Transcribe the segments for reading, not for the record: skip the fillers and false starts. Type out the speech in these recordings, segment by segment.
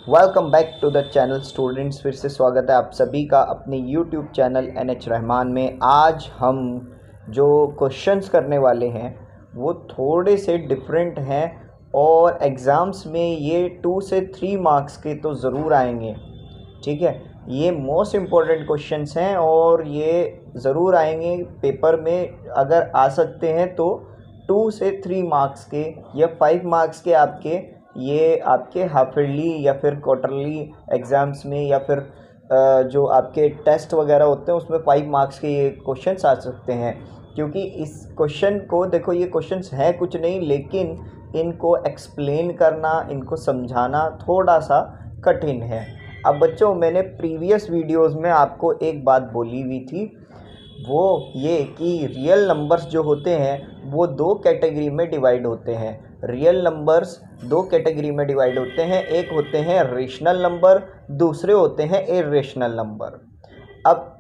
Welcome back to the channel students. फिर से स्वागत है आप सभी का अपने यूट्यूब चैनल NH रहमान में। आज हम जो क्वेश्चंस करने वाले हैं वो थोड़े से डिफरेंट हैं और एग्ज़ाम्स में ये 2 से 3 मार्क्स के तो ज़रूर आएंगे। ठीक है, ये मोस्ट इम्पॉर्टेंट क्वेश्चंस हैं और ये ज़रूर आएंगे पेपर में। अगर आ सकते हैं तो 2 से 3 मार्क्स के या 5 मार्क्स के ये आपके हाफ ईयरली या फिर क्वार्टरली एग्ज़ाम्स में या फिर जो आपके टेस्ट वगैरह होते हैं उसमें 5 मार्क्स के ये क्वेश्चंस आ सकते हैं। क्योंकि इस क्वेश्चन को देखो, ये क्वेश्चंस हैं कुछ नहीं, लेकिन इनको एक्सप्लेन करना, इनको समझाना थोड़ा सा कठिन है। अब बच्चों, मैंने प्रीवियस वीडियोस में आपको एक बात बोली हुई थी, वो ये कि रियल नंबर्स जो होते हैं वो 2 कैटेगरी में डिवाइड होते हैं। रियल नंबर्स 2 कैटेगरी में डिवाइड होते हैं, एक होते हैं रेशनल नंबर, दूसरे होते हैं इर्रेशनल नंबर। अब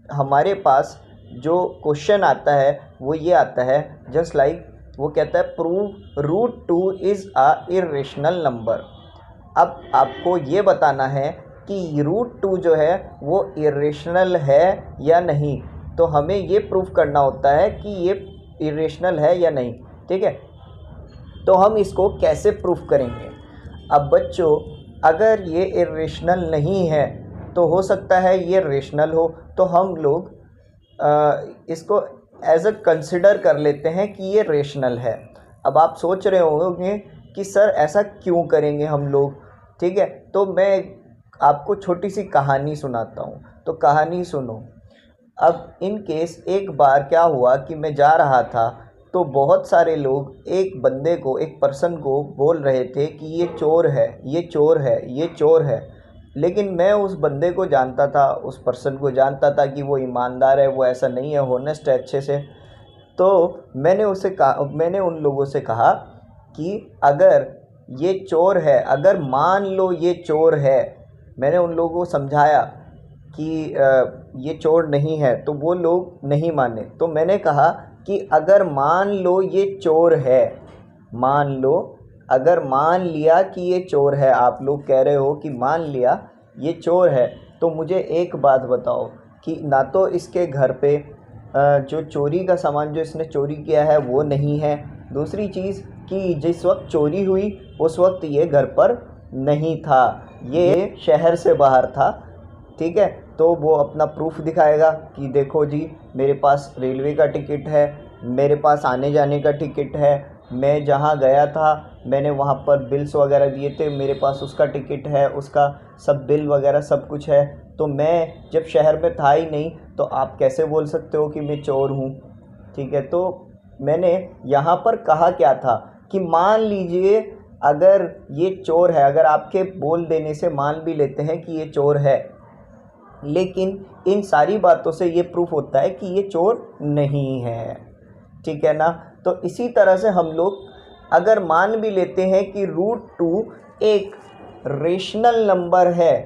हमारे पास जो क्वेश्चन आता है वो ये आता है, जस्ट लाइक वो कहता है prove √2 is a irrational number. अब आपको ये बताना है कि √2 जो है वो इर्रेशनल है या नहीं। तो हमें ये प्रूफ करना होता है कि ये इरेशनल है या नहीं। ठीक है, तो हम इसको कैसे प्रूफ करेंगे? अब बच्चों, अगर ये इरेशनल नहीं है तो हो सकता है ये रेशनल हो, तो हम लोग इसको एज अ कंसिडर कर लेते हैं कि ये रेशनल है। अब आप सोच रहे होंगे कि सर ऐसा क्यों करेंगे हम लोग। ठीक है, तो मैं आपको छोटी सी कहानी सुनाता हूँ, तो कहानी सुनो। अब इन केस एक बार क्या हुआ कि मैं जा रहा था तो बहुत सारे लोग एक बंदे को, एक पर्सन को बोल रहे थे कि ये चोर है, ये चोर है, ये चोर है। लेकिन मैं उस बंदे को जानता था, उस पर्सन को जानता था कि वो ईमानदार है, वो ऐसा नहीं है, होनेस्ट है अच्छे से। तो मैंने उन लोगों से कहा कि अगर ये चोर है, अगर मान लो ये चोर है, मैंने उन लोगों को समझाया कि ये चोर नहीं है, तो वो लोग नहीं माने। तो मैंने कहा कि अगर मान लो ये चोर है, मान लो, अगर मान लिया कि ये चोर है, आप लोग कह रहे हो कि मान लिया ये चोर है, तो मुझे एक बात बताओ कि ना तो इसके घर पे जो चोरी का सामान जो इसने चोरी किया है वो नहीं है, दूसरी चीज़ कि जिस वक्त चोरी हुई उस वक्त ये घर पर नहीं था, ये शहर से बाहर था। ठीक है, तो वो अपना प्रूफ दिखाएगा कि देखो जी, मेरे पास रेलवे का टिकट है, मेरे पास आने जाने का टिकट है, मैं जहाँ गया था मैंने वहाँ पर बिल्स वगैरह दिए थे, मेरे पास उसका टिकट है, उसका सब बिल वगैरह सब कुछ है। तो मैं जब शहर में था ही नहीं, तो आप कैसे बोल सकते हो कि मैं चोर हूँ? ठीक है, तो मैंने यहाँ पर कहा क्या था कि मान लीजिए अगर ये चोर है, अगर आपके बोल देने से मान भी लेते हैं कि ये चोर है, लेकिन इन सारी बातों से ये प्रूफ होता है कि ये चोर नहीं है। ठीक है ना? तो इसी तरह से हम लोग अगर मान भी लेते हैं कि √2 एक रेशनल नंबर है,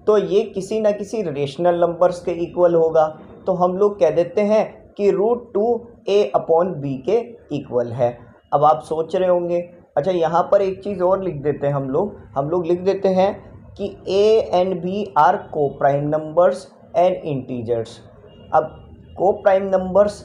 तो ये किसी ना किसी रेशनल नंबर्स के इक्वल होगा। तो हम लोग कह देते हैं कि √2 a/b के इक्वल है। अब आप सोच रहे होंगे, अच्छा यहाँ पर एक चीज़ और लिख देते हैं हम लोग लिख देते हैं कि a एंड b आर को प्राइम नंबर्स एंड इंटीजर्स। अब को प्राइम नंबर्स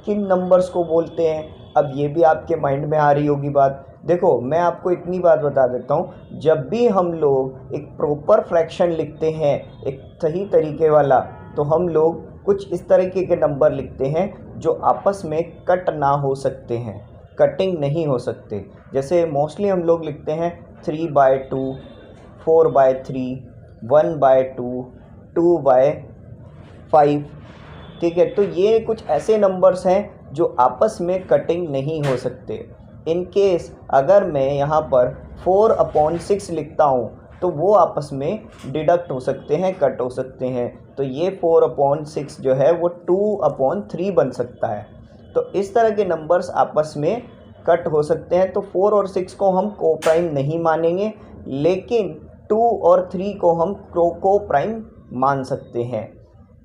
किन नंबर्स को बोलते हैं? अब ये भी आपके माइंड में आ रही होगी बात। देखो, मैं आपको इतनी बात बता देता हूँ, जब भी हम लोग एक प्रॉपर फ्रैक्शन लिखते हैं, एक सही तरीके वाला, तो हम लोग कुछ इस तरीके के नंबर लिखते हैं जो आपस में कट ना हो सकते हैं, कटिंग नहीं हो सकते। जैसे मोस्टली हम लोग लिखते हैं 3/2, 4/3, 1/2, 2/5। ठीक है, तो ये कुछ ऐसे नंबर्स हैं जो आपस में कटिंग नहीं हो सकते। इन केस अगर मैं यहाँ पर 4/6 लिखता हूँ तो वो आपस में डिडक्ट हो सकते हैं, कट हो सकते हैं। तो ये 4/6 जो है वो 2/3 बन सकता है। तो इस तरह के नंबर्स आपस में कट हो सकते हैं। तो 4 और 6 को हम को प्राइम नहीं मानेंगे, लेकिन 2 और 3 को हम को प्राइम मान सकते हैं।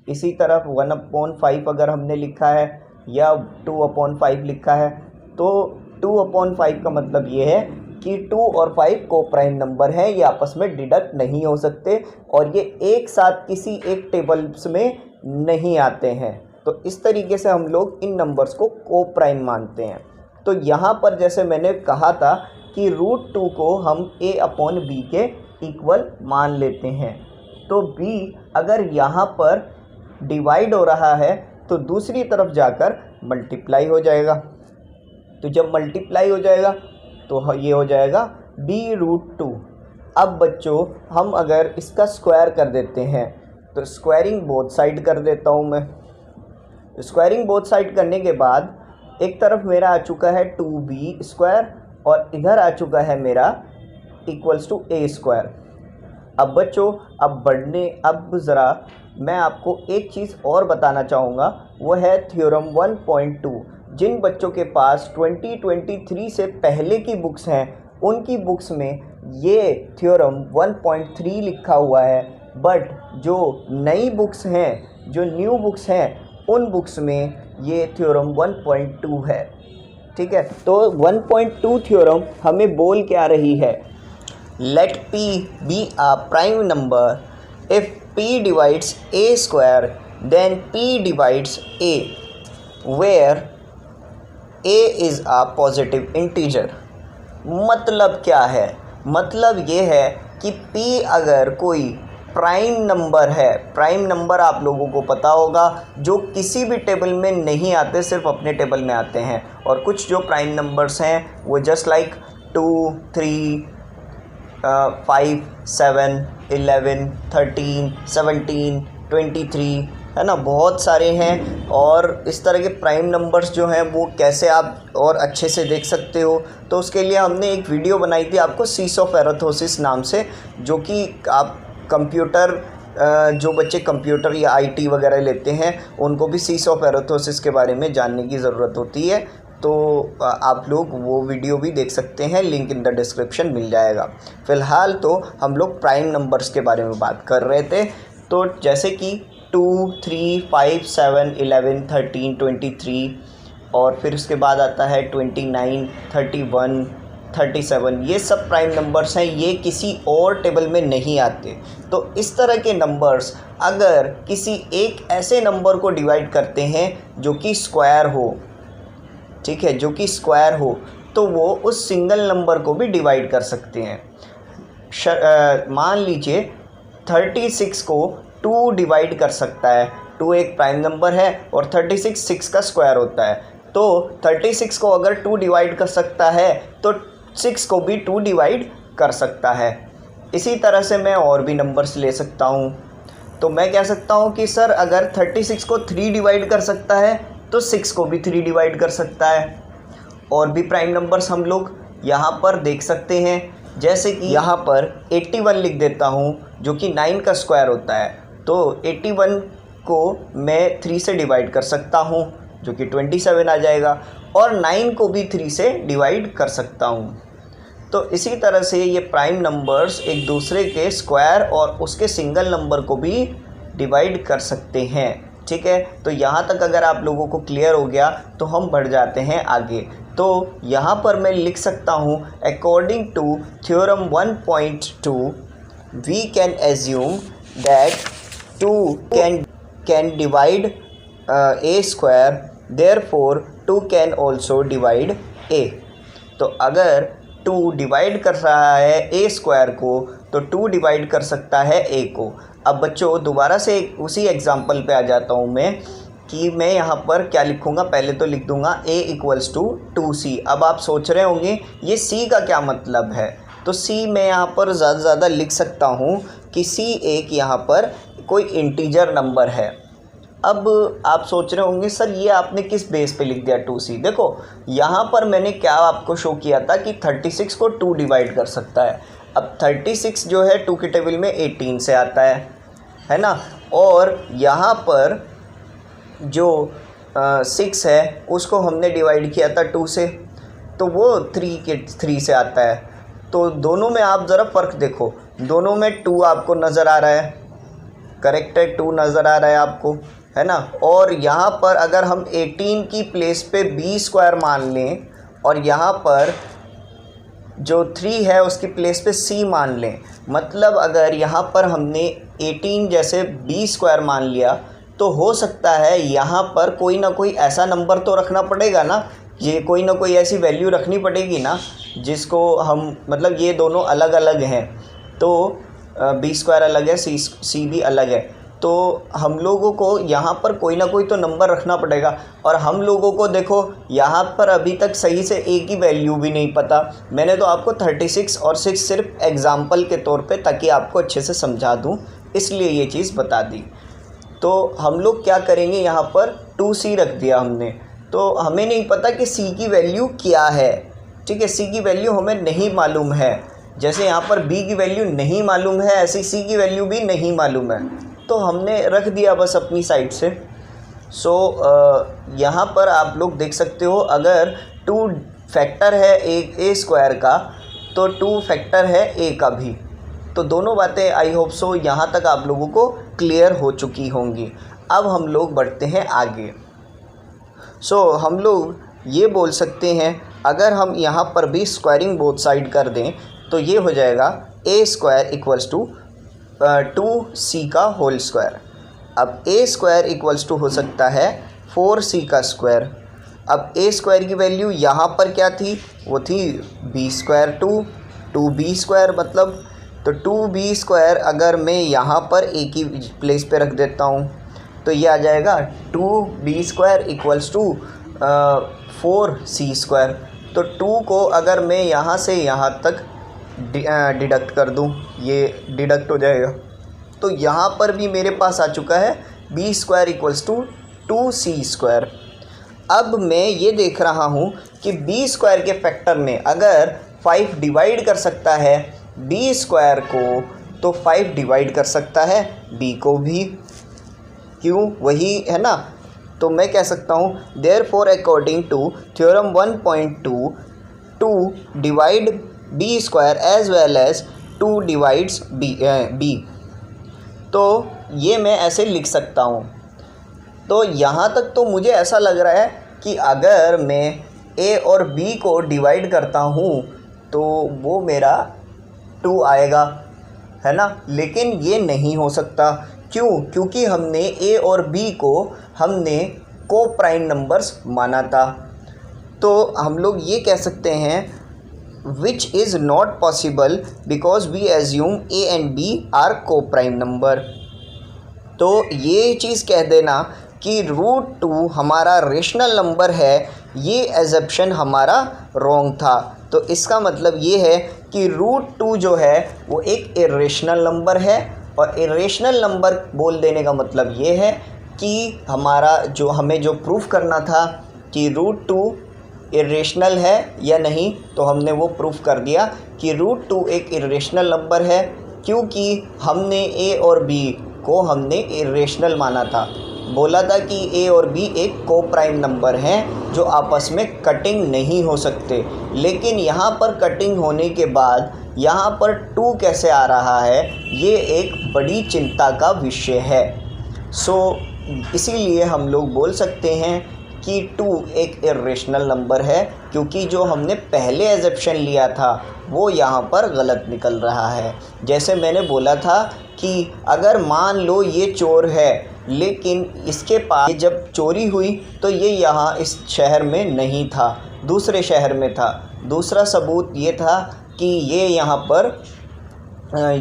इसी तरह 1/5 अगर हमने लिखा है या 2/5 लिखा है, तो 2/5 का मतलब ये है कि 2 और 5 को प्राइम नंबर हैं, ये आपस में डिडक्ट नहीं हो सकते और ये एक साथ किसी एक टेबल्स में नहीं आते हैं। तो इस तरीके से हम लोग इन नंबर्स को को प्राइम मानते हैं। तो यहाँ पर जैसे मैंने कहा था कि √2 को हम a/b के इक्वल मान लेते हैं। तो b अगर यहाँ पर डिवाइड हो रहा है तो दूसरी तरफ जाकर मल्टीप्लाई हो जाएगा। तो जब मल्टीप्लाई हो जाएगा तो ये हो जाएगा b√2। अब बच्चों हम अगर इसका स्क्वायर कर देते हैं तो स्क्वायरिंग बोथ साइड कर देता हूँ मैं। स्क्वायरिंग बोथ साइड करने के बाद एक तरफ मेरा आ चुका है 2b² और इधर आ चुका है मेरा इक्वल्स टू a²। अब बच्चों अब ज़रा मैं आपको एक चीज़ और बताना चाहूँगा, वो है थ्योरम 1.2। जिन बच्चों के पास 2023 से पहले की बुक्स हैं उनकी बुक्स में ये थ्योरम 1.3 लिखा हुआ है, बट जो नई बुक्स हैं, जो न्यू बुक्स हैं, उन बुक्स में ये थ्योरम 1.2 है। ठीक है, तो 1.2 थ्योरम हमें बोल क्या रही है, let p be a prime number if p divides a² then p divides a where a is a positive integer. मतलब क्या है, मतलब ये है कि p अगर कोई प्राइम नंबर है, प्राइम नंबर आप लोगों को पता होगा जो किसी भी टेबल में नहीं आते, सिर्फ अपने टेबल में आते हैं। और कुछ जो प्राइम नंबर्स हैं वो जस्ट लाइक 2, 3, 5, 7, 11, 13, 17, 23, है ना, बहुत सारे हैं। और इस तरह के प्राइम नंबर्स जो हैं वो कैसे आप और अच्छे से देख सकते हो, तो उसके लिए हमने एक वीडियो बनाई थी आपको सीस ऑफ एरोथोसिस नाम से, जो कि आप कंप्यूटर जो बच्चे कंप्यूटर या आईटी वगैरह लेते हैं उनको भी सीस ऑफ एरोथोसिस के बारे में जानने की ज़रूरत होती है। तो आप लोग वो वीडियो भी देख सकते हैं, लिंक इन द डिस्क्रिप्शन मिल जाएगा। फ़िलहाल तो हम लोग प्राइम नंबर्स के बारे में बात कर रहे थे। तो जैसे कि 2, 3, 5, 7, 11, 13, 23 और फिर उसके बाद आता है 29, 31, 37, ये सब प्राइम नंबर्स हैं, ये किसी और टेबल में नहीं आते। तो इस तरह के नंबर्स अगर किसी एक ऐसे नंबर को डिवाइड करते हैं जो कि स्क्वायर हो, ठीक है, जो कि स्क्वायर हो, तो वो उस सिंगल नंबर को भी डिवाइड कर सकते हैं। मान लीजिए 36 को 2 डिवाइड कर सकता है। 2 एक प्राइम नंबर है और 36 6 का स्क्वायर होता है। तो 36 को अगर 2 डिवाइड कर सकता है तो 6 को भी 2 डिवाइड कर सकता है। इसी तरह से मैं और भी नंबर्स ले सकता हूँ। तो मैं कह सकता हूँ कि सर अगर 36 को 3 डिवाइड कर सकता है तो 6 को भी 3 डिवाइड कर सकता है। और भी प्राइम नंबर्स हम लोग यहाँ पर देख सकते हैं, जैसे कि यहाँ पर 81 लिख देता हूँ जो कि 9 का स्क्वायर होता है। तो 81 को मैं 3 से डिवाइड कर सकता हूँ जो कि 27 आ जाएगा, और 9 को भी 3 से डिवाइड कर सकता हूँ। तो इसी तरह से ये प्राइम नंबर्स एक दूसरे के स्क्वायर और उसके सिंगल नंबर को भी डिवाइड कर सकते हैं। ठीक है, तो यहाँ तक अगर आप लोगों को क्लियर हो गया तो हम बढ़ जाते हैं आगे। तो यहाँ पर मैं लिख सकता हूँ, according to theorem 1.2 we can assume that 2 can divide a square, therefore 2 can also divide a। तो अगर 2 डिवाइड कर रहा है a स्क्वायर को तो 2 डिवाइड कर सकता है a को। अब बच्चों दोबारा से उसी एग्जांपल पे आ जाता हूँ मैं कि मैं यहाँ पर क्या लिखूँगा। पहले तो लिख दूँगा a इक्वल्स टू 2c। अब आप सोच रहे होंगे ये c का क्या मतलब है, तो c मैं यहाँ पर ज़्यादा से ज़्यादा लिख सकता हूँ कि c एक यहाँ पर कोई इंटीजर नंबर है। अब आप सोच रहे होंगे सर ये आपने किस बेस पे लिख दिया 2c। देखो यहाँ पर मैंने क्या आपको शो किया था कि 36 को 2 डिवाइड कर सकता है। अब 36 जो है 2 के टेबल में 18 से आता है ना, और यहाँ पर जो 6 है उसको हमने डिवाइड किया था 2 से, तो वो 3 से आता है। तो दोनों में आप ज़रा फ़र्क देखो, दोनों में 2 आपको नज़र आ रहा है, करेक्ट है, 2 नज़र आ रहा है आपको, है ना। और यहाँ पर अगर हम 18 की प्लेस पे b स्क्वायर मान लें और यहाँ पर जो 3 है उसकी प्लेस पे c मान लें। मतलब अगर यहाँ पर हमने 18 जैसे b स्क्वायर मान लिया तो हो सकता है यहाँ पर कोई ना कोई ऐसा नंबर तो रखना पड़ेगा ना, ये कोई ना कोई ऐसी वैल्यू रखनी पड़ेगी ना जिसको हम, मतलब ये दोनों अलग अलग हैं तो b स्क्वायर अलग है, c भी अलग है, तो हम लोगों को यहाँ पर कोई ना कोई तो नंबर रखना पड़ेगा। और हम लोगों को देखो यहाँ पर अभी तक सही से a की वैल्यू भी नहीं पता। मैंने तो आपको 36 और 6 सिर्फ एग्ज़ाम्पल के तौर पे, ताकि आपको अच्छे से समझा दूँ, इसलिए ये चीज़ बता दी। तो हम लोग क्या करेंगे, यहाँ पर 2c रख दिया हमने, तो हमें नहीं पता कि c की वैल्यू क्या है। ठीक है, c की वैल्यू हमें नहीं मालूम है। जैसे यहाँ पर b की वैल्यू नहीं मालूम है, ऐसे c की वैल्यू भी नहीं मालूम है, तो हमने रख दिया बस अपनी साइड से। सो यहाँ पर आप लोग देख सकते हो, अगर 2 फैक्टर है a स्क्वायर का तो 2 फैक्टर है a का भी। तो दोनों बातें आई होप सो यहाँ तक आप लोगों को क्लियर हो चुकी होंगी। अब हम लोग बढ़ते हैं आगे। हम लोग ये बोल सकते हैं, अगर हम यहाँ पर भी स्क्वायरिंग बोथ साइड कर दें तो ये हो जाएगा a square equals to 2c का होल स्क्वायर। अब a स्क्वायर इक्वल्स टू हो सकता है 4c का स्क्वायर। अब a स्क्वायर की वैल्यू यहाँ पर क्या थी, वो थी b स्क्वायर 2b स्क्वायर, मतलब तो 2b स्क्वायर अगर मैं यहाँ पर a की प्लेस पे रख देता हूँ तो ये आ जाएगा 2b square equals to 4c square. तो 2 को अगर मैं यहाँ से यहाँ तक डिडक्ट कर दूँ, ये डिडक्ट हो जाएगा, तो यहाँ पर भी मेरे पास आ चुका है b square equals to 2c square. अब मैं ये देख रहा हूँ कि b स्क्वायर के फैक्टर में अगर 5 डिवाइड कर सकता है b स्क्वायर को, तो 5 डिवाइड कर सकता है b को भी, क्यों, वही है ना। तो मैं कह सकता हूँ therefore according to theorem 1.2 2 divide b square as well as 2 divides b। तो ये मैं ऐसे लिख सकता हूँ। तो यहाँ तक तो मुझे ऐसा लग रहा है कि अगर मैं a और b को डिवाइड करता हूँ तो वो मेरा 2 आएगा, है ना। लेकिन ये नहीं हो सकता, क्यों, क्योंकि हमने a और b को हमने को प्राइम नंबर्स माना था। तो हम लोग ये कह सकते हैं which is not possible because we assume a and b are co-prime number। तो ये चीज़ कह देना कि √2 हमारा रेशनल नंबर है, ये एजप्शन हमारा रॉन्ग था। तो इसका मतलब ये है कि √2 जो है वो एक इरेशनल नंबर है, और इरेशनल नंबर बोल देने का मतलब ये है कि हमारा जो हमें जो प्रूफ करना था कि √2 इरेशनल है या नहीं, तो हमने वो प्रूफ कर दिया कि √2 एक इरेशनल नंबर है, क्योंकि हमने a और b को हमने इरेशनल माना था। बोला था कि a और b एक को प्राइम नंबर हैं जो आपस में कटिंग नहीं हो सकते। लेकिन यहाँ पर कटिंग होने के बाद यहाँ पर 2 कैसे आ रहा है, ये एक बड़ी चिंता का विषय है। इसीलिए हम लोग बोल सकते हैं कि 2 एक इरेशनल नंबर है, क्योंकि जो हमने पहले एजप्शन लिया था वो यहाँ पर गलत निकल रहा है। जैसे मैंने बोला था कि अगर मान लो ये चोर है, लेकिन इसके पास जब चोरी हुई तो ये यहाँ इस शहर में नहीं था, दूसरे शहर में था। दूसरा सबूत ये था कि ये यहाँ पर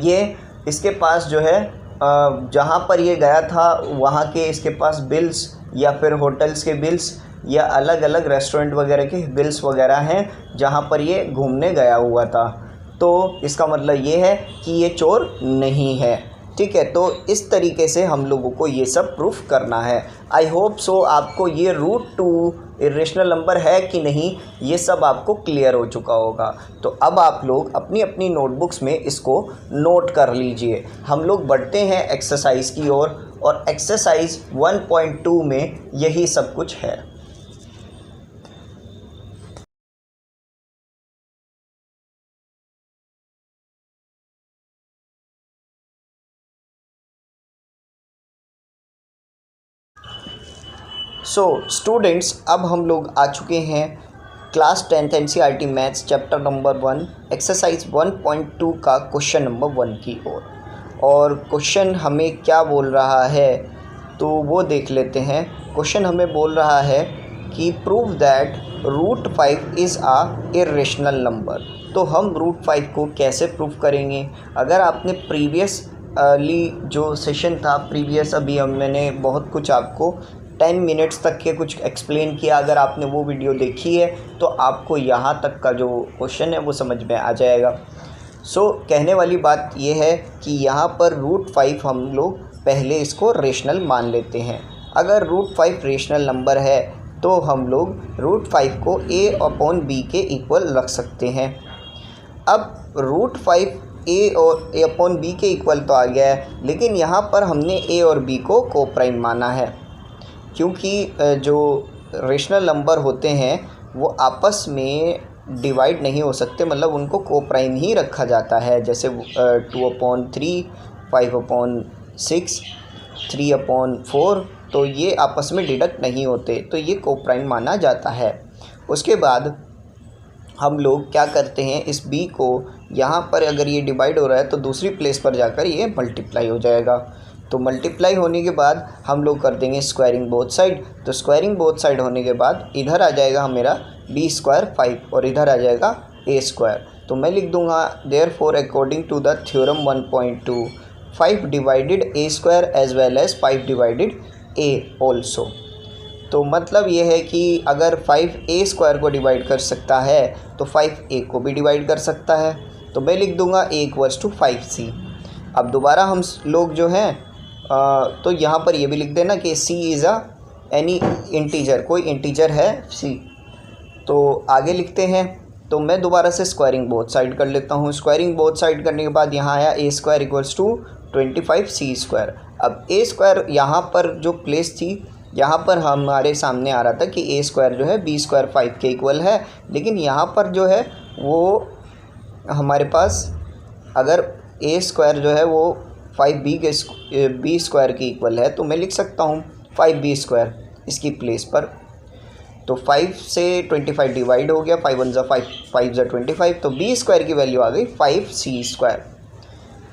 ये इसके पास जो है जहाँ पर ये गया था वहाँ के इसके पास बिल्स या फिर होटल्स के बिल्स या अलग अलग रेस्टोरेंट वगैरह के बिल्स वगैरह हैं जहाँ पर ये घूमने गया हुआ था। तो इसका मतलब ये है कि ये चोर नहीं है। ठीक है, तो इस तरीके से हम लोगों को ये सब प्रूफ करना है। आई होप सो आपको ये √2 इरेशनल नंबर है कि नहीं, ये सब आपको क्लियर हो चुका होगा। तो अब आप लोग अपनी अपनी नोटबुक्स में इसको नोट कर लीजिए। हम लोग बढ़ते हैं एक्सरसाइज की ओर, और एक्सरसाइज 1.2 में यही सब कुछ है। स्टूडेंट्स, अब हम लोग आ चुके हैं class 10th NCERT maths chapter number 1 exercise 1.2 का क्वेश्चन नंबर 1 की ओर। और क्वेश्चन हमें क्या बोल रहा है तो वो देख लेते हैं। क्वेश्चन हमें बोल रहा है कि prove that √5 is a irrational number. तो हम √5 को कैसे प्रूव करेंगे? अगर आपने प्रीवियसली जो सेशन था अभी मैंने बहुत कुछ आपको 10 मिनट्स तक के कुछ एक्सप्लेन किया। अगर आपने वो वीडियो देखी है तो आपको यहाँ तक का जो क्वेश्चन है वो समझ में आ जाएगा। कहने वाली बात ये है कि यहाँ पर √5 हम लोग पहले इसको रेशनल मान लेते हैं। अगर √5 रेशनल नंबर है तो हम लोग √5 को a/b के इक्वल रख सकते हैं। अब √5 a और a/b के इक्वल तो आ गया है, लेकिन यहाँ पर हमने a और b को कोप्राइम माना है, क्योंकि जो रेशनल नंबर होते हैं वो आपस में डिवाइड नहीं हो सकते, मतलब उनको कोप्राइम ही रखा जाता है। जैसे 2/3, 5/6, 3/4, तो ये आपस में डिडक्ट नहीं होते, तो ये कोप्राइम माना जाता है। उसके बाद हम लोग क्या करते हैं, इस b को यहाँ पर अगर ये डिवाइड हो रहा है तो दूसरी प्लेस पर जाकर ये मल्टीप्लाई हो जाएगा। तो मल्टीप्लाई होने के बाद हम लोग कर देंगे स्क्वायरिंग बोथ साइड। तो स्क्वायरिंग बोथ साइड होने के बाद इधर आ जाएगा मेरा b² 5 और इधर आ जाएगा a²। तो मैं लिख दूंगा therefore according to the theorem 1.2 5 divided a² as well as 5 divided a also. तो मतलब ये है कि अगर 5 a² को डिवाइड कर सकता है तो 5 a को भी डिवाइड कर सकता है। तो मैं लिख दूंगा a = 5c। अब दोबारा हम लोग जो हैं तो यहाँ पर ये भी लिख देना कि c इज़ एनी इंटीजर, कोई इंटीजर है c। तो आगे लिखते हैं, तो मैं दोबारा से स्क्वायरिंग बोथ साइड कर लेता हूँ। स्क्वायरिंग बोथ साइड करने के बाद यहाँ आया a² = 25c²। अब a² यहाँ पर जो प्लेस थी, यहाँ पर हमारे सामने आ रहा था कि a² जो है b² 5 के इक्वल है, लेकिन यहाँ पर जो है वो हमारे पास अगर a² जो है वो 5b² के इक्वल है, तो मैं लिख सकता हूँ 5b² इसकी प्लेस पर। तो 5 से 25 डिवाइड हो गया, 5 1 ज़ा 5, 5 ज़ा 25, तो b² की वैल्यू आ गई 5c²।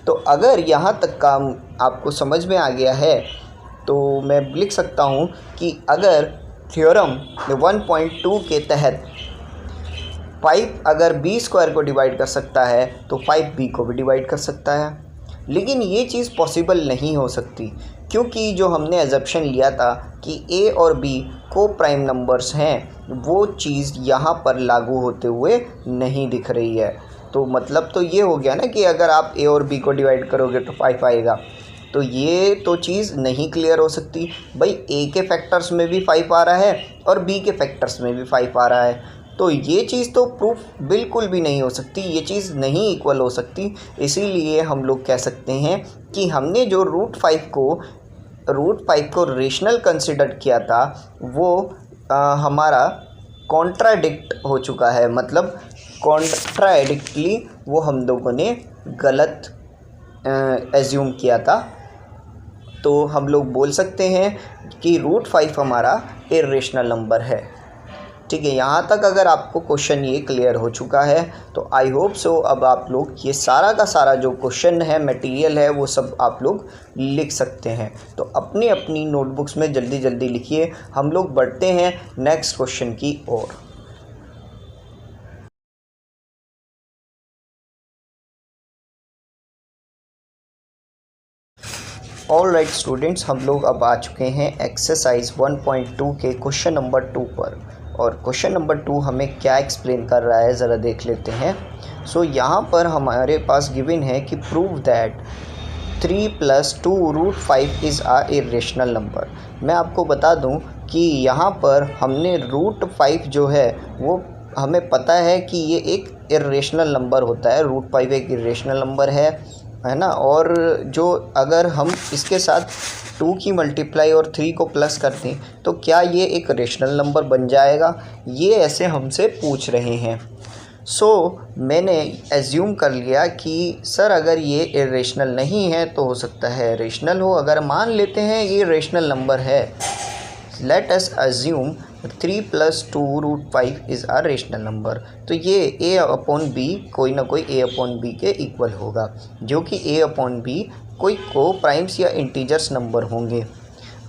तो अगर यहाँ तक का आपको समझ में आ गया है तो मैं लिख सकता हूँ कि अगर थ्योरम 1.2 के तहत 5 अगर b² को डिवाइड कर सकता है तो 5b को भी डिवाइड कर सकता है। लेकिन ये चीज़ पॉसिबल नहीं हो सकती, क्योंकि जो हमने एजप्शन लिया था कि a और b को प्राइम नंबर्स हैं, वो चीज़ यहाँ पर लागू होते हुए नहीं दिख रही है। तो मतलब तो ये हो गया ना कि अगर आप a और b को डिवाइड करोगे तो 5 आएगा। तो ये तो चीज़ नहीं क्लियर हो सकती भाई, a के फैक्टर्स में भी 5 आ रहा है और b के फैक्टर्स में भी 5 आ रहा है। तो ये चीज़ तो प्रूफ बिल्कुल भी नहीं हो सकती, ये चीज़ नहीं इक्वल हो सकती। इसीलिए हम लोग कह सकते हैं कि हमने जो √5 को रेशनल कंसिडर किया था वो हमारा कॉन्ट्राडिक्ट हो चुका है, मतलब कॉन्ट्राडिक्टली वो हम लोगों ने गलत एज्यूम किया था। तो हम लोग बोल सकते हैं कि √5 हमारा इर्रेशनल नंबर है। ठीक है, यहाँ तक अगर आपको क्वेश्चन ये क्लियर हो चुका है तो आई होप सो अब आप लोग ये सारा का सारा जो क्वेश्चन है, मटेरियल है, वो सब आप लोग लिख सकते हैं। तो अपनी अपनी नोटबुक्स में जल्दी जल्दी लिखिए। हम लोग बढ़ते हैं नेक्स्ट क्वेश्चन की ओर। ऑल राइट स्टूडेंट्स, हम लोग अब आ चुके हैं एक्सरसाइज 1.2 के क्वेश्चन नंबर 2 पर। और क्वेश्चन नंबर 2 हमें क्या एक्सप्लेन कर रहा है ज़रा देख लेते हैं। यहाँ पर हमारे पास गिवन है कि prove that 3 + 2 √5 is a irrational number. मैं आपको बता दूं कि यहाँ पर हमने √5 जो है वो हमें पता है कि ये एक इर्रेशनल नंबर होता है। √5 एक इर्रेशनल नंबर है ना। और जो अगर हम इसके साथ 2 की मल्टीप्लाई और 3 को प्लस करते हैं तो क्या ये एक रेशनल नंबर बन जाएगा, ये ऐसे हमसे पूछ रहे हैं। मैंने एज्यूम कर लिया कि सर अगर ये इरेशनल नहीं है तो हो सकता है रेशनल हो। अगर मान लेते हैं ये रेशनल नंबर है, let us assume 3 + 2√5 is a rational number. तो ये a/b कोई ना कोई a/b के इक्वल होगा, जो कि a/b कोई को प्राइम्स या इंटीजर्स नंबर होंगे।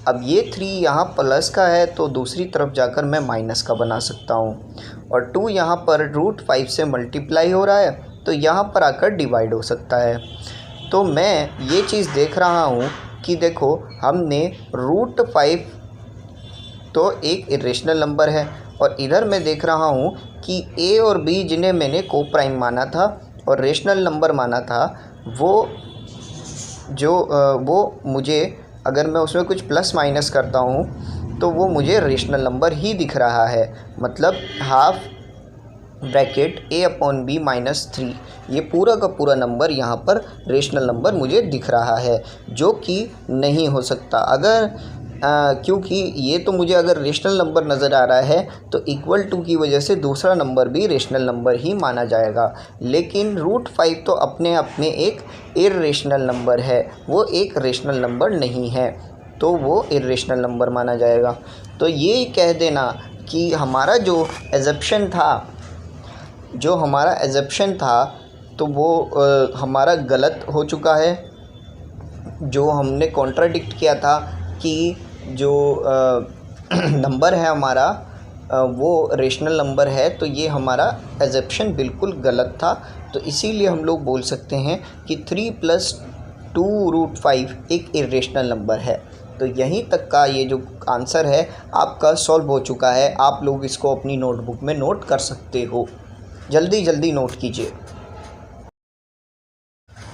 अब ये 3 यहाँ प्लस का है तो दूसरी तरफ जाकर मैं माइनस का बना सकता हूँ, और 2 यहाँ पर √5 से मल्टीप्लाई हो रहा है तो यहाँ पर आकर डिवाइड हो सकता है। तो मैं ये चीज़ देख रहा हूँ कि देखो हमने √5 तो एक इरेशनल नंबर है, और इधर मैं देख रहा हूँ कि a और b जिन्हें मैंने को प्राइम माना था और रेशनल नंबर माना था, वो मुझे अगर मैं उसमें कुछ प्लस माइनस करता हूँ तो वो मुझे रेशनल नंबर ही दिख रहा है। मतलब हाफ ब्रैकेट a/b -3, ये पूरा का पूरा नंबर यहाँ पर रेशनल नंबर मुझे दिख रहा है, जो कि नहीं हो सकता अगर क्योंकि ये तो मुझे अगर रेशनल नंबर नज़र आ रहा है तो इक्वल टू की वजह से दूसरा नंबर भी रेशनल नंबर ही माना जाएगा। लेकिन √5 तो अपने आप में एक इर्रेशनल नंबर है, वो एक रेशनल नंबर नहीं है, तो वो इर्रेशनल नंबर माना जाएगा। तो ये कह देना कि हमारा जो एजप्शन था तो वो हमारा गलत हो चुका है। जो हमने कॉन्ट्राडिक्ट किया था कि जो नंबर है हमारा वो रेशनल नंबर है, तो ये हमारा एजप्शन बिल्कुल गलत था। तो इसीलिए हम लोग बोल सकते हैं कि 3 + 2√5 एक इरेशनल नंबर है। तो यहीं तक का ये जो आंसर है आपका सॉल्व हो चुका है। आप लोग इसको अपनी नोटबुक में नोट कर सकते हो, जल्दी जल्दी नोट कीजिए।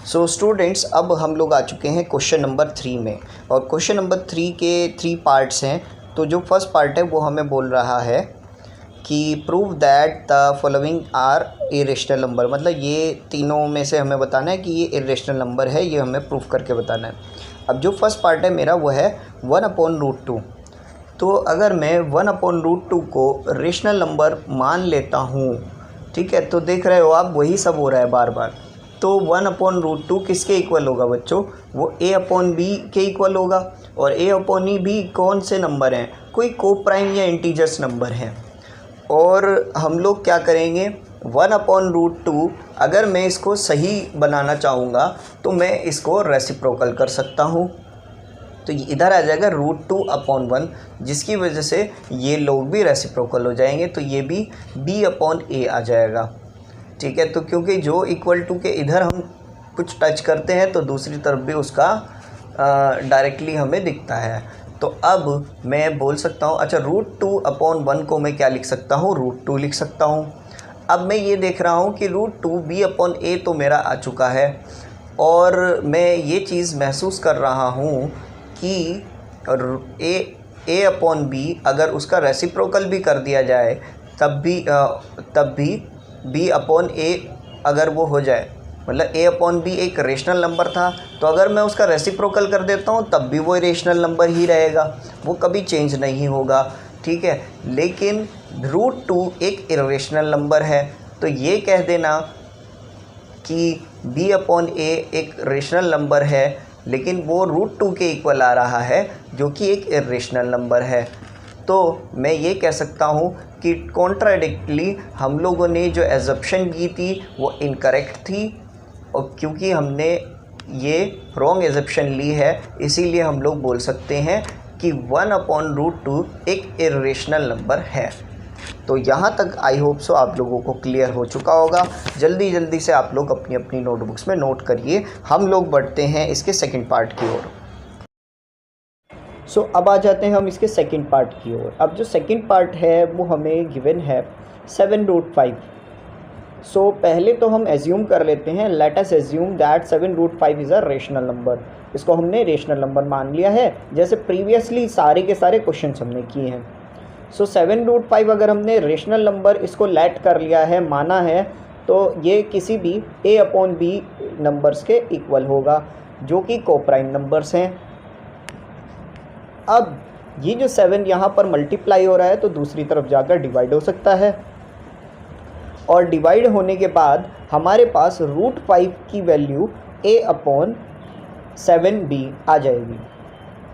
सो स्टूडेंट्स, अब हम लोग आ चुके हैं क्वेश्चन नंबर 3 में, और क्वेश्चन नंबर 3 के 3 पार्ट्स हैं। तो जो फर्स्ट पार्ट है वो हमें बोल रहा है कि prove that the following are irrational number, मतलब ये तीनों में से हमें बताना है कि ये इरेशनल नंबर है, ये हमें प्रूफ करके बताना है। अब जो फर्स्ट पार्ट है मेरा वो है 1/√2। तो अगर मैं 1/√2 को रेशनल नंबर मान लेता हूँ, ठीक है, तो देख रहे हो आप वही सब हो रहा है बार बार। तो 1/√2 किसके इक्वल होगा बच्चों? वो a/b के इक्वल होगा, और a/e भी कौन से नंबर हैं? कोई को प्राइम या इंटीजर्स नंबर हैं। और हम लोग क्या करेंगे, 1/√2 अगर मैं इसको सही बनाना चाहूँगा तो मैं इसको रेसिप्रोकल कर सकता हूँ। तो इधर आ जाएगा √2/1, जिसकी वजह से ये लोग भी रेसिप्रोकल हो जाएंगे, तो ये भी b/a आ जाएगा। ठीक है, तो क्योंकि जो इक्वल टू के इधर हम कुछ टच करते हैं तो दूसरी तरफ भी उसका डायरेक्टली हमें दिखता है। तो अब मैं बोल सकता हूँ, अच्छा √2/1 को मैं क्या लिख सकता हूँ? √2 लिख सकता हूँ। अब मैं ये देख रहा हूँ कि √2 b/a तो मेरा आ चुका है, और मैं ये चीज़ महसूस कर रहा हूँ कि a/b अगर उसका रेसिप्रोकल भी कर दिया जाए तब भी b/a अगर वो हो जाए, मतलब a/b एक रेशनल नंबर था, तो अगर मैं उसका रेसिप्रोकल कर देता हूँ तब भी वो रेशनल नंबर ही रहेगा, वो कभी चेंज नहीं होगा। ठीक है, लेकिन √2 एक इरेशनल नंबर है, तो ये कह देना कि b/a एक रेशनल नंबर है, लेकिन वो √2 के इक्वल आ रहा है, जो कि एक इरेशनल नंबर है। तो मैं ये कह सकता हूँ कि कॉन्ट्राडिक्टली हम लोगों ने जो एजप्शन की थी वो इनकरेक्ट थी, और क्योंकि हमने ये रॉन्ग एजप्शन ली है इसीलिए हम लोग बोल सकते हैं कि 1/√2 एक इरेशनल नंबर है। तो यहाँ तक आई होप सो आप लोगों को क्लियर हो चुका होगा। जल्दी जल्दी से आप लोग अपनी अपनी नोटबुक्स में नोट करिए। हम लोग बढ़ते हैं इसके सेकंड पार्ट की ओर। सो अब आ जाते हैं हम इसके सेकंड पार्ट की ओर। अब जो सेकंड पार्ट है वो हमें गिवन है 7√5। सो पहले तो हम एज्यूम कर लेते हैं, let us assume that 7√5 is a rational number. इसको हमने रेशनल नंबर मान लिया है, जैसे प्रीवियसली सारे के सारे क्वेश्चन हमने किए हैं। सो 7√5 अगर हमने रेशनल नंबर इसको लेट कर लिया है, माना है, तो ये किसी भी a/b नंबर्स के इक्वल होगा, जो कि कोप्राइम नंबर्स हैं। अब ये जो 7 यहाँ पर मल्टीप्लाई हो रहा है तो दूसरी तरफ जाकर डिवाइड हो सकता है, और डिवाइड होने के बाद हमारे पास √5 की वैल्यू a/7b आ जाएगी।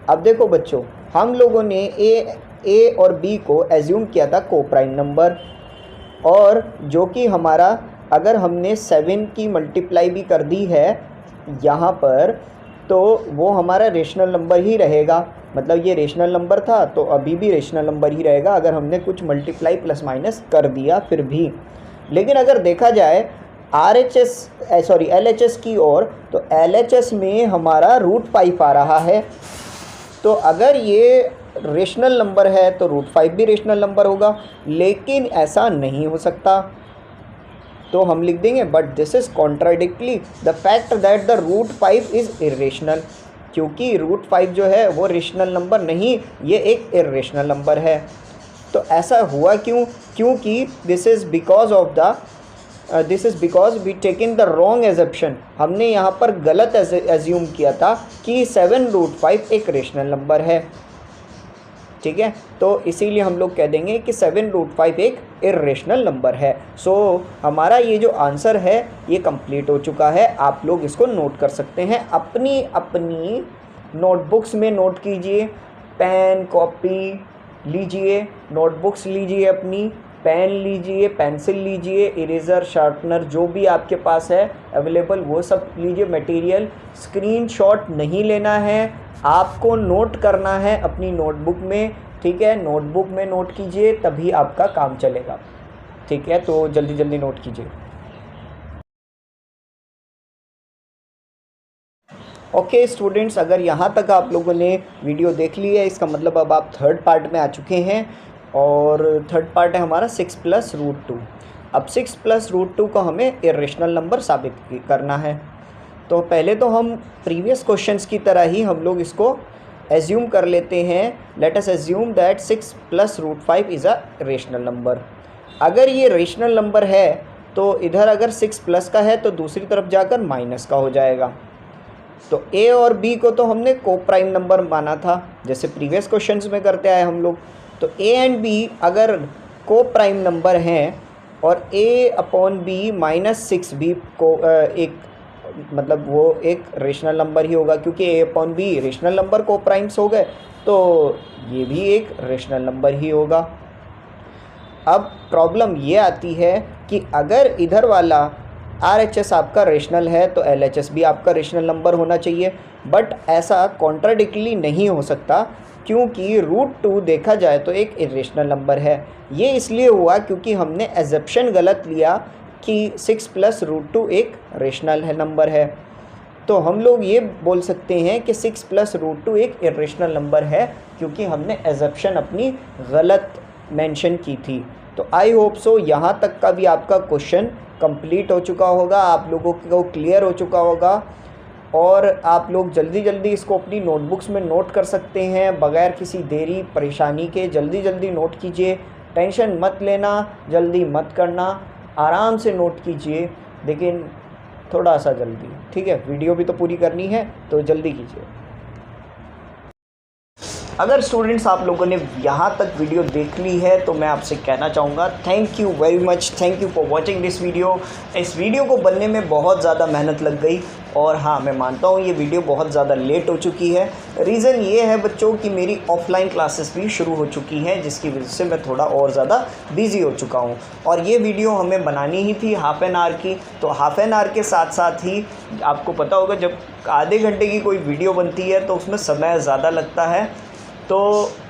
अब देखो बच्चों, हम लोगों ने ए और बी को एज्यूम किया था को प्राइम नंबर, और जो कि हमारा अगर हमने 7 की मल्टीप्लाई भी कर दी है यहाँ पर तो वो हमारा रेशनल नंबर ही रहेगा। मतलब ये रेशनल नंबर था तो अभी भी रेशनल नंबर ही रहेगा अगर हमने कुछ मल्टीप्लाई प्लस माइनस कर दिया फिर भी। लेकिन अगर देखा जाए LHS की ओर, तो LHS में हमारा √5 आ रहा है। तो अगर ये रेशनल नंबर है तो √5 भी रेशनल नंबर होगा, लेकिन ऐसा नहीं हो सकता। तो हम लिख देंगे but this is contradictly the fact that the √5 is irrational, क्योंकि √5 जो है वो रेशनल नंबर नहीं, ये एक इरेशनल नंबर है। तो ऐसा हुआ क्यों? क्योंकि this is because we taken the wrong assumption. हमने यहाँ पर गलत एज्यूम किया था कि 7√5 एक रेशनल नंबर है। ठीक है, तो इसीलिए हम लोग कह देंगे कि 7√5 एक इरेशनल नंबर है। सो हमारा ये जो आंसर है ये कंप्लीट हो चुका है। आप लोग इसको नोट कर सकते हैं, अपनी अपनी नोटबुक्स में नोट कीजिए। पेन कॉपी लीजिए, नोटबुक्स लीजिए, अपनी पेन लीजिए, पेंसिल लीजिए, इरेज़र शार्पनर जो भी आपके पास है अवेलेबल वो सब लीजिए मटेरियल। स्क्रीनशॉट नहीं लेना है, आपको नोट करना है अपनी नोटबुक में। ठीक है, नोटबुक में नोट कीजिए तभी आपका काम चलेगा। ठीक है, तो जल्दी जल्दी नोट कीजिए। ओके स्टूडेंट्स, अगर यहाँ तक आप लोगों ने वीडियो देख ली है इसका मतलब अब आप थर्ड पार्ट में आ चुके हैं, और थर्ड पार्ट है हमारा 6 + √2। अब 6 + √2 को हमें इरेशनल नंबर साबित करना है। तो पहले तो हम प्रीवियस क्वेश्चंस की तरह ही हम लोग इसको एज्यूम कर लेते हैं। Let us assume that 6 + √5 is a rational number. अगर ये रेशनल नंबर है तो इधर अगर 6 प्लस का है तो दूसरी तरफ जाकर माइनस का हो जाएगा। तो ए और बी को तो हमने को प्राइम नंबर माना था, जैसे प्रीवियस क्वेश्चंस में करते आए हम लोग। तो ए एंड बी अगर को प्राइम नंबर हैं और a/b -6 भी को एक मतलब वो एक रेशनल नंबर ही होगा, क्योंकि a/b रेशनल नंबर को प्राइम्स हो गए तो ये भी एक रेशनल नंबर ही होगा। अब प्रॉब्लम ये आती है कि अगर इधर वाला RHS आपका रेशनल है तो LHS भी आपका रेशनल नंबर होना चाहिए, बट ऐसा कॉन्ट्राडिक्टली नहीं हो सकता क्योंकि √2 देखा जाए तो एक इरेशनल नंबर है। ये इसलिए हुआ क्योंकि हमने एजप्शन गलत लिया कि 6 + √2 एक रेशनल है नंबर है। तो हम लोग ये बोल सकते हैं कि 6 + √2 एक इरेशनल नंबर है क्योंकि हमने एजप्शन अपनी गलत मेंशन की थी। तो आई होप सो यहाँ तक का भी आपका क्वेश्चन कंप्लीट हो चुका होगा, आप लोगों को क्लियर हो चुका होगा, और आप लोग जल्दी जल्दी इसको अपनी नोटबुक्स में नोट कर सकते हैं बग़ैर किसी देरी परेशानी के। जल्दी जल्दी नोट कीजिए, टेंशन मत लेना, जल्दी मत करना, आराम से नोट कीजिए, लेकिन थोड़ा सा जल्दी। ठीक है, वीडियो भी तो पूरी करनी है तो जल्दी कीजिए। अगर स्टूडेंट्स आप लोगों ने यहाँ तक वीडियो देख ली है तो मैं आपसे कहना चाहूँगा thank you very much, thank you for watching this video. इस वीडियो को बनने में बहुत ज़्यादा मेहनत लग गई, और हाँ मैं मानता हूँ ये वीडियो बहुत ज़्यादा लेट हो चुकी है। रीज़न ये है बच्चों कि मेरी ऑफलाइन क्लासेस भी शुरू हो चुकी हैं, जिसकी वजह से मैं थोड़ा और ज़्यादा बिज़ी हो चुका हूँ, और ये वीडियो हमें बनानी ही थी हाफ़ एन आवर की। तो हाफ़ एन आवर के साथ साथ ही आपको पता होगा जब आधे घंटे की कोई वीडियो बनती है तो उसमें समय ज़्यादा लगता है। तो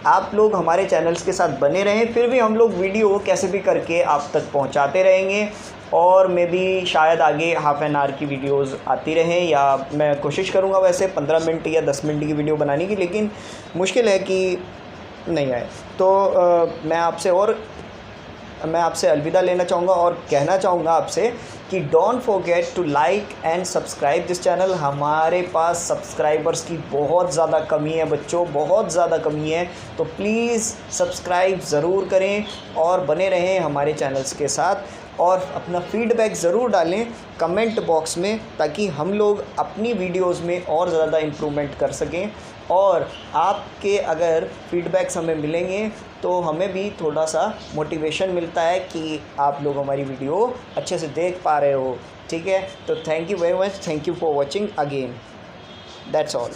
आप लोग हमारे चैनल्स के साथ बने रहें, फिर भी हम लोग वीडियो कैसे भी करके आप तक पहुंचाते रहेंगे, और मैं भी शायद आगे हाफ़ एन आवर की वीडियोस आती रहें, या मैं कोशिश करूंगा वैसे 15 मिनट या 10 मिनट की वीडियो बनाने की, लेकिन मुश्किल है कि नहीं आए। तो मैं आपसे अलविदा लेना चाहूँगा और कहना चाहूँगा आपसे कि don't forget to like and subscribe this channel. हमारे पास सब्सक्राइबर्स की बहुत ज़्यादा कमी है बच्चों, बहुत ज़्यादा कमी है, तो प्लीज़ सब्सक्राइब ज़रूर करें और बने रहें हमारे चैनल्स के साथ, और अपना फीडबैक ज़रूर डालें कमेंट बॉक्स में, ताकि हम लोग अपनी वीडियोज़ में और ज़्यादा इम्प्रूवमेंट कर सकें। और आपके अगर फीडबैक्स हमें मिलेंगे तो हमें भी थोड़ा सा मोटिवेशन मिलता है कि आप लोग हमारी वीडियो अच्छे से देख पा रहे हो। ठीक है, तो thank you very much, thank you for watching again, that's all.